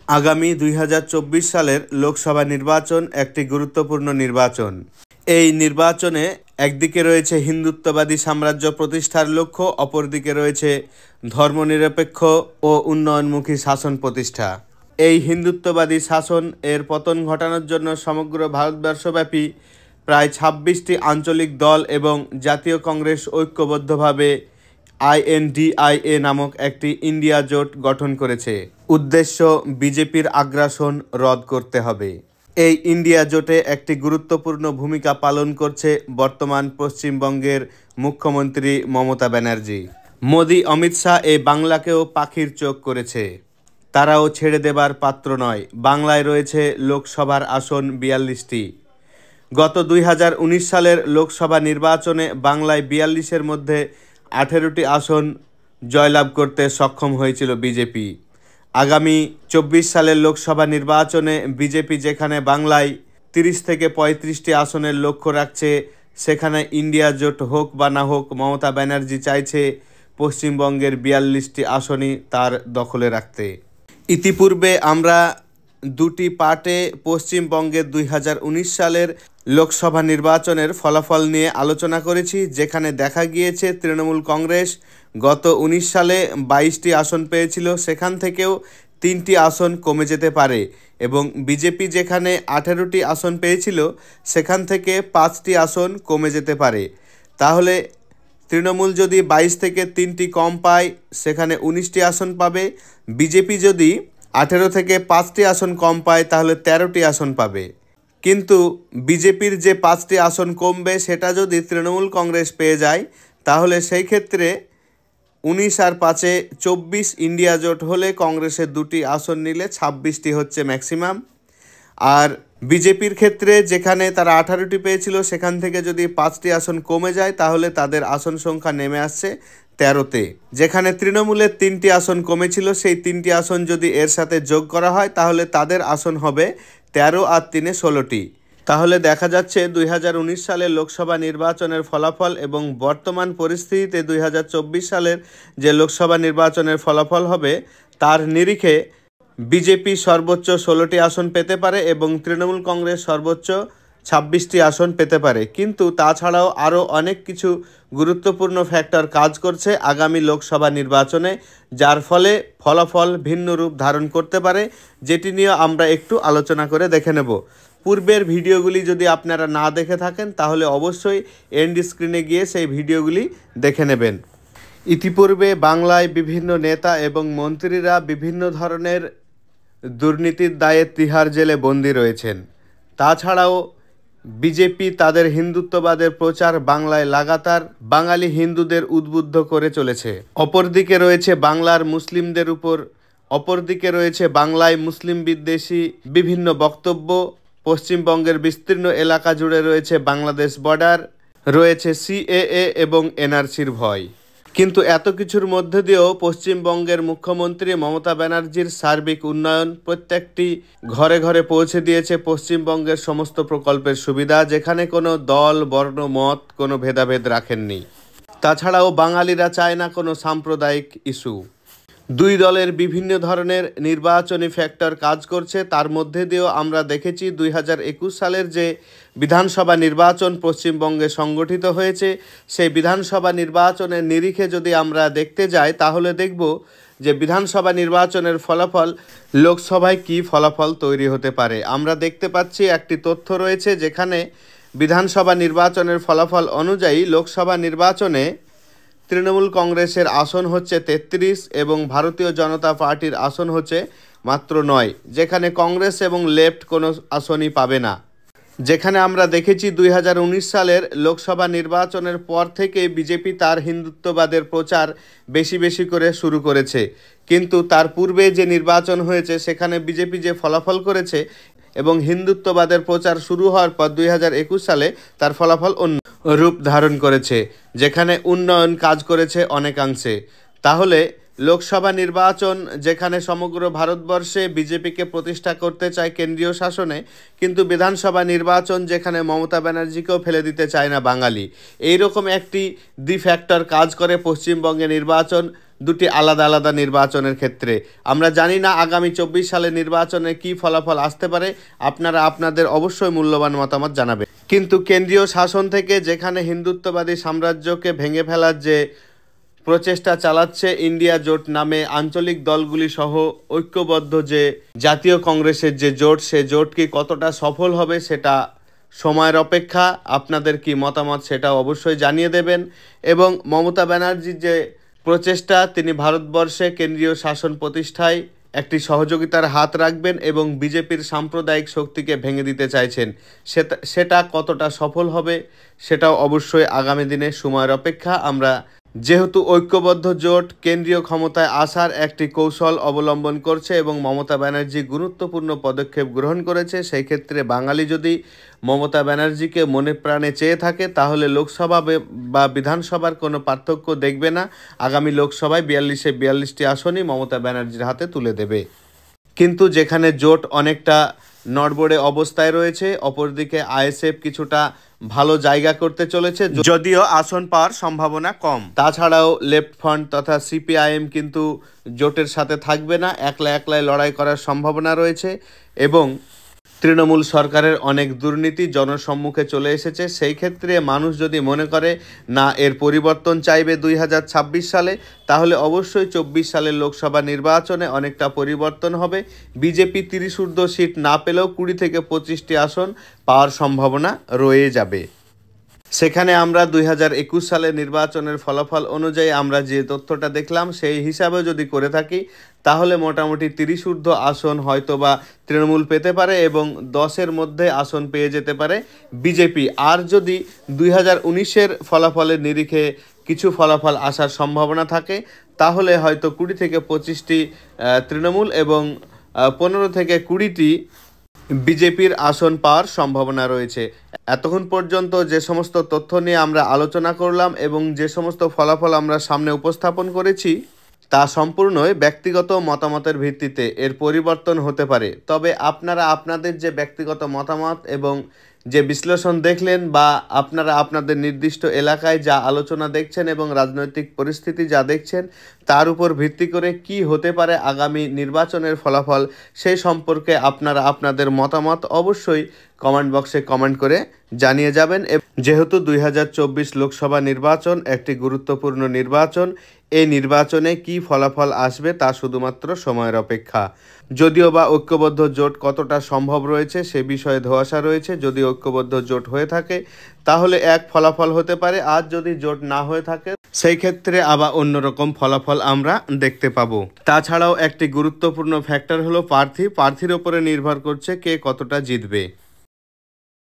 আগামী ২০২৪ সালের লোকসভা নির্বাচন একটি গুরুত্বপূর্ণ নির্বাচন। এই নির্বাচনে একদিকে রয়েছে হিন্দুত্ববাদী সাম্রাজ্য প্রতিষ্ঠার লক্ষ্য, অপরদিকে রয়েছে ধর্মনিরপেক্ষ ও উন্নয়নমুখী শাসন প্রতিষ্ঠা। এই হিন্দুত্ববাদী শাসন এর পতন ঘটানোর জন্য সমগ্র ভারতবর্ষব্যাপী প্রায় ২৬টি আঞ্চলিক দল এবং জাতীয় কংগ্রেস ঐক্যবদ্ধভাবে INDIA নামক একটি ইন্ডিয়া জোট গঠন করেছে। উদ্দেশ্য বিজেপির আগ্রাসন রদ করতে হবে। এই ইন্ডিয়া জোটে একটি গুরুত্বপূর্ণ ভূমিকা পালন করছে বর্তমান পশ্চিমবঙ্গের মুখ্যমন্ত্রী মমতা ব্যানার্জি। মোদি অমিত শাহ এই বাংলাকেও পাখির চোখ করেছে। তারাও ছেড়ে দেবার পাত্র নয়। বাংলায় রয়েছে লোকসভার আসন ৪২টি। গত ২০১৯ সালের লোকসভা নির্বাচনে বাংলায় ৪২-এর মধ্যে ১৮টি আসন জয়লাভ করতে সক্ষম হয়েছিল বিজেপি। আগামী ২৪ সালের লোকসভা নির্বাচনে বিজেপি যেখানে বাংলায় ৩০ থেকে ৩৫টি আসনের লক্ষ্য রাখছে, সেখানে ইন্ডিয়া জোট হোক বা না হোক, মমতা ব্যানার্জি চাইছে পশ্চিমবঙ্গের ৪২টি আসনই তার দখলে রাখতে। ইতিপূর্বে আমরা দুটি পার্টে পশ্চিমবঙ্গের ২০১৯ সালের লোকসভা নির্বাচনের ফলাফল নিয়ে আলোচনা করেছি, যেখানে দেখা গিয়েছে তৃণমূল কংগ্রেস গত ১৯ সালে ২২টি আসন পেয়েছিল, সেখান থেকেও 3টি আসন কমে যেতে পারে, এবং বিজেপি যেখানে 18টি আসন পেয়েছিল সেখান থেকে 5টি আসন কমে যেতে পারে। তাহলে তৃণমূল যদি 22 থেকে 3টি কম পায়, সেখানে 19টি আসন পাবে। বিজেপি যদি 18 থেকে 5টি আসন কম পায়, তাহলে 13টি আসন পাবে। কিন্তু বিজেপির যে 5টি আসন কমবে, সেটা যদি তৃণমূল কংগ্রেস পেয়ে যায়, তাহলে সেই ক্ষেত্রে 19 আর 5-এ 24 ইন্ডিয়া জোট হলে কংগ্রেসের 2টি আসন নিলে 26টি হচ্ছে ম্যাক্সিমাম। আর বিজেপির ক্ষেত্রে যেখানে তারা 18টি পেয়েছিল, সেখান থেকে যদি 5টি আসন কমে যায়, তাহলে তাদের আসন সংখ্যা নেমে আসছে 13তে। যেখানে তৃণমূলের 3টি আসন কমেছিল, সেই 3টি আসন যদি এর সাথে যোগ করা হয়, তাহলে তাদের আসন হবে 13 আর 3-এ 16টি। তাহলে দেখা যাচ্ছে ২০১৯ সালের লোকসভা নির্বাচনের ফলাফল এবং বর্তমান পরিস্থিতিতে ২০২৪ সালের যে লোকসভা নির্বাচনের ফলাফল হবে, তার নিরিখে বিজেপি সর্বোচ্চ 16টি আসন পেতে পারে এবং তৃণমূল কংগ্রেস সর্বোচ্চ 26টি আসন পেতে পারে। কিন্তু তাছাড়াও আরও অনেক কিছু গুরুত্বপূর্ণ ফ্যাক্টর কাজ করছে আগামী লোকসভা নির্বাচনে, যার ফলে ফলাফল ভিন্ন রূপ ধারণ করতে পারে, যেটি নিয়ে আমরা একটু আলোচনা করে দেখে নেব। পূর্বের ভিডিওগুলি যদি আপনারা না দেখে থাকেন, তাহলে অবশ্যই এন্ড স্ক্রিনে গিয়ে সেই ভিডিওগুলি দেখে নেবেন। ইতিপূর্বে বাংলায় বিভিন্ন নেতা এবং মন্ত্রীরা বিভিন্ন ধরনের দুর্নীতির দায়ে তিহার জেলে বন্দী রয়েছেন। তাছাড়াও বিজেপি তাদের হিন্দুত্ববাদের প্রচার বাংলায় লাগাতার বাঙালি হিন্দুদের উদ্বুদ্ধ করে চলেছে। অপরদিকে রয়েছে বাংলায় মুসলিম বিদ্বেষী বিভিন্ন বক্তব্য। পশ্চিমবঙ্গের বিস্তীর্ণ এলাকা জুড়ে রয়েছে বাংলাদেশ বর্ডার, রয়েছে CAA এবং NRCর ভয়। কিন্তু এত কিছুর মধ্যে দিয়েও পশ্চিমবঙ্গের মুখ্যমন্ত্রী মমতা ব্যানার্জির সার্বিক উন্নয়ন, প্রত্যেকটি ঘরে ঘরে পৌঁছে দিয়েছে পশ্চিমবঙ্গের সমস্ত প্রকল্পের সুবিধা, যেখানে কোনো দল, বর্ণ, মত কোনো ভেদাভেদ রাখেননি। তাছাড়াও বাঙালিরা চায় না কোনো সাম্প্রদায়িক ইস্যু। দুই দলের বিভিন্ন ধরনের নির্বাচনী ফ্যাক্টর কাজ করছে। তার মধ্যে দিয়েও আমরা দেখেছি ২০২১ সালের যে বিধানসভা নির্বাচন পশ্চিমবঙ্গে সংগঠিত হয়েছে, সেই বিধানসভা নির্বাচনের নিরিখে যদি আমরা দেখতে যাই, তাহলে দেখব যে বিধানসভা নির্বাচনের ফলাফল লোকসভায় কী ফলাফল তৈরি হতে পারে। আমরা দেখতে পাচ্ছি একটি তথ্য রয়েছে, যেখানে বিধানসভা নির্বাচনের ফলাফল অনুযায়ী লোকসভা নির্বাচনে তৃণমূল কংগ্রেসের আসন হচ্ছে 33 এবং ভারতীয় জনতা পার্টির আসন হচ্ছে মাত্র 9, যেখানে কংগ্রেস এবং লেফট কোনো আসনই পাবে না। যেখানে আমরা দেখেছি ২০১৯ সালের লোকসভা নির্বাচনের পর থেকে বিজেপি তার হিন্দুত্ববাদের প্রচার বেশি বেশি করে শুরু করেছে, কিন্তু তার পূর্বে যে নির্বাচন হয়েছে সেখানে বিজেপি যে ফলাফল করেছে এবং হিন্দুত্ববাদের প্রচার শুরু হওয়ার পর ২০২১ সালে তার ফলাফল অন্য রূপ ধারণ করেছে, যেখানে উন্নয়ন কাজ করেছে অনেকাংশে। তাহলে লোকসভা নির্বাচন যেখানে সমগ্র ভারতবর্ষে বিজেপিকে প্রতিষ্ঠা করতে চায় কেন্দ্রীয় শাসনে, কিন্তু বিধানসভা নির্বাচন যেখানে মমতা ব্যানার্জিকেও ফেলে দিতে চায় না বাঙালি, এইরকম একটি ফ্যাক্টর কাজ করে পশ্চিমবঙ্গে নির্বাচন দুটি আলাদা আলাদা নির্বাচনের ক্ষেত্রে। আমরা জানি না আগামী 24 সালে নির্বাচনে কি ফলাফল আসতে পারে, আপনারা আপনাদের অবশ্যই মূল্যবান মতামত জানাবেন। কিন্তু কেন্দ্রীয় শাসন থেকে যেখানে হিন্দুত্ববাদী সাম্রাজ্যকে ভেঙে ফেলার যে প্রচেষ্টা চালাচ্ছে ইন্ডিয়া জোট নামে আঞ্চলিক দলগুলি সহ ঐক্যবদ্ধ যে জাতীয় কংগ্রেসের যে জোট, সে জোট কি কতটা সফল হবে সেটা সময়ের অপেক্ষা। আপনাদের কি মতামত সেটাও অবশ্যই জানিয়ে দেবেন। এবং মমতা ব্যানার্জির যে প্রচেষ্টা, তিনি ভারতবর্ষে কেন্দ্রীয় শাসন প্রতিষ্ঠায় একটি সহযোগিতার হাত রাখবেন এবং বিজেপির সাম্প্রদায়িক শক্তিকে ভেঙে দিতে চাইছেন, সেটা কতটা সফল হবে সেটাও অবশ্যই আগামী দিনে সময়ের অপেক্ষা। আমরা যেহেতু ঐক্যবদ্ধ জোট কেন্দ্রীয় ক্ষমতায় আসার একটি কৌশল অবলম্বন করছে এবং মমতা ব্যানার্জি গুরুত্বপূর্ণ পদক্ষেপ গ্রহণ করেছে, সেই ক্ষেত্রে বাঙালি যদি মমতা ব্যানার্জিকে মনে প্রাণে চেয়ে থাকে তাহলে লোকসভা বা বিধানসভার কোনো পার্থক্য দেখবে না। আগামী লোকসভায় 42টি আসনই মমতা ব্যানার্জির হাতে তুলে দেবে। কিন্তু যেখানে জোট অনেকটা নড়বড়ে অবস্থায় রয়েছে, অপরদিকে আইএসএফ কিছুটা ভালো জায়গা করতে চলেছে, যদিও আসন পাওয়ার সম্ভাবনা কম। তাছাড়াও লেফট ফ্রন্ট তথা সিপিআইএম কিন্তু জোটের সাথে থাকবে না, একলাই লড়াই করার সম্ভাবনা রয়েছে। এবং তৃণমূল সরকারের অনেক দুর্নীতি জনসম্মুখে চলে এসেছে। সেই ক্ষেত্রে মানুষ যদি মনে করে না এর পরিবর্তন চাইবে 2026 সালে, তাহলে অবশ্যই 24 সালের লোকসভা নির্বাচনে অনেকটা পরিবর্তন হবে। বিজেপি 30 সিট না পেলেও 20 থেকে 25টি আসন পাওয়ার সম্ভাবনা রয়ে যাবে। সেখানে আমরা 2021 সালের নির্বাচনের ফলাফল অনুযায়ী আমরা যে তথ্যটা দেখলাম সেই হিসাবে যদি করে থাকি, তাহলে মোটামুটি 30 আসন হয়তো বা তৃণমূল পেতে পারে এবং 10-এর মধ্যে আসন পেয়ে যেতে পারে বিজেপি। আর যদি 2019-এর ফলাফলের নিরিখে কিছু ফলাফল আসার সম্ভাবনা থাকে, তাহলে হয়তো 20 থেকে 25টি তৃণমূল এবং 15 থেকে 20টি বিজেপির আসন পাওয়ার সম্ভাবনা রয়েছে। এতক্ষণ পর্যন্ত যে সমস্ত তথ্য নিয়ে আমরা আলোচনা করলাম এবং যে সমস্ত ফলাফল আমরা সামনে উপস্থাপন করেছি, তা সম্পূর্ণই ব্যক্তিগত মতামতের ভিত্তিতে। এর পরিবর্তন হতে পারে, তবে আপনারা আপনাদের যে ব্যক্তিগত মতামত এবং যে বিশ্লেষণ দেখলেন বা আপনারা আপনাদের নির্দিষ্ট এলাকায় যা আলোচনা দেখছেন এবং রাজনৈতিক পরিস্থিতি যা দেখছেন, তার উপর ভিত্তি করে কি হতে পারে আগামী নির্বাচনের ফলাফল, সেই সম্পর্কে আপনারা আপনাদের মতামত অবশ্যই কমেন্ট বক্সে কমেন্ট করে জানিয়ে যাবেন। যেহেতু 2024 লোকসভা নির্বাচন একটি গুরুত্বপূর্ণ নির্বাচন, এই নির্বাচনে কি ফলাফল আসবে তা শুধুমাত্র সময়ের অপেক্ষা। যদিও বা ঐক্যবদ্ধ জোট কতটা সম্ভব রয়েছে সে বিষয়ে ধোঁয়াশা রয়েছে। যদি ঐক্যবদ্ধ জোট হয়ে থাকে তাহলে এক ফলাফল হতে পারে, আর যদি জোট না হয়ে থাকে সেই ক্ষেত্রে আবার অন্যরকম ফলাফল আমরা দেখতে পাবো। তাছাড়াও একটি গুরুত্বপূর্ণ ফ্যাক্টর হলো প্রার্থীর ওপরে নির্ভর করছে কে কতটা জিতবে।